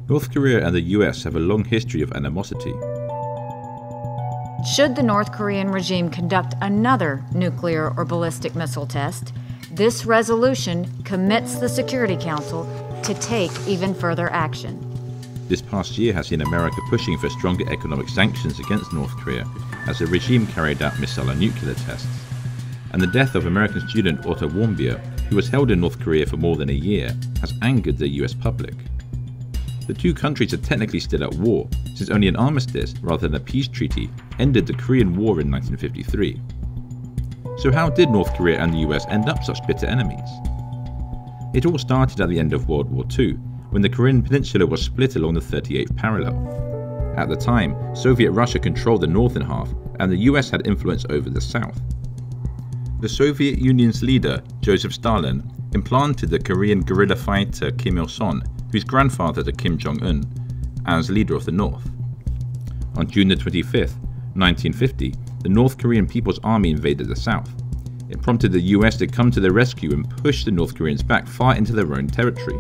North Korea and the US have a long history of animosity. Should the North Korean regime conduct another nuclear or ballistic missile test, this resolution commits the Security Council to take even further action. This past year has seen America pushing for stronger economic sanctions against North Korea as the regime carried out missile and nuclear tests. And the death of American student Otto Warmbier, who was held in North Korea for more than a year, has angered the US public. The two countries are technically still at war, since only an armistice, rather than a peace treaty, ended the Korean War in 1953. So how did North Korea and the US end up such bitter enemies? It all started at the end of World War II, when the Korean peninsula was split along the 38th parallel. At the time, Soviet Russia controlled the northern half, and the US had influence over the south. The Soviet Union's leader, Joseph Stalin, implanted the Korean guerrilla fighter Kim Il-sung, whose grandfather to Kim Jong-un, as leader of the North. On June 25, 1950, the North Korean People's Army invaded the South. It prompted the US to come to their rescue and push the North Koreans back far into their own territory.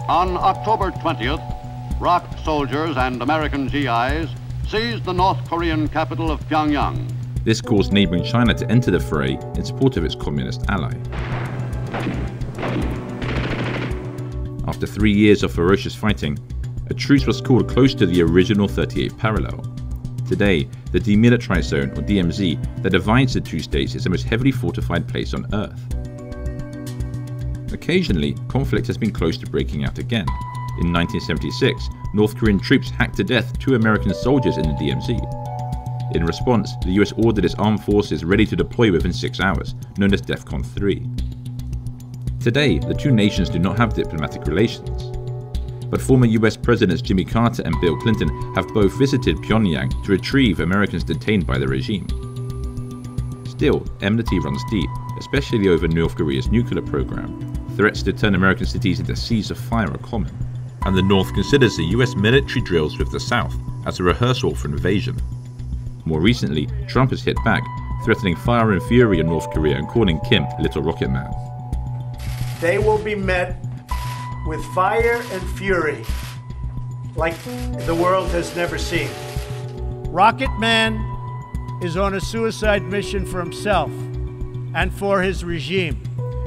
On October 20th, ROK soldiers and American GIs seized the North Korean capital of Pyongyang. This caused neighboring China to enter the fray in support of its communist ally. After 3 years of ferocious fighting, a truce was called close to the original 38th parallel. Today, the demilitarized zone, or DMZ, that divides the two states is the most heavily fortified place on Earth. Occasionally, conflict has been close to breaking out again. In 1976, North Korean troops hacked to death 2 American soldiers in the DMZ. In response, the US ordered its armed forces ready to deploy within 6 hours, known as DEFCON 3. Today, the two nations do not have diplomatic relations. But former US Presidents Jimmy Carter and Bill Clinton have both visited Pyongyang to retrieve Americans detained by the regime. Still, enmity runs deep, especially over North Korea's nuclear program. Threats to turn American cities into seas of fire are common, and the North considers the US military drills with the South as a rehearsal for invasion. More recently, Trump has hit back, threatening fire and fury in North Korea and calling Kim Little Rocket Man. They will be met with fire and fury like the world has never seen. Rocket Man is on a suicide mission for himself and for his regime.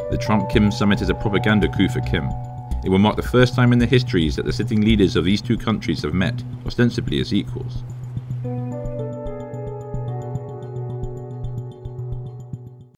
The Trump-Kim summit is a propaganda coup for Kim. It will mark the first time in their histories that the sitting leaders of these two countries have met, ostensibly as equals.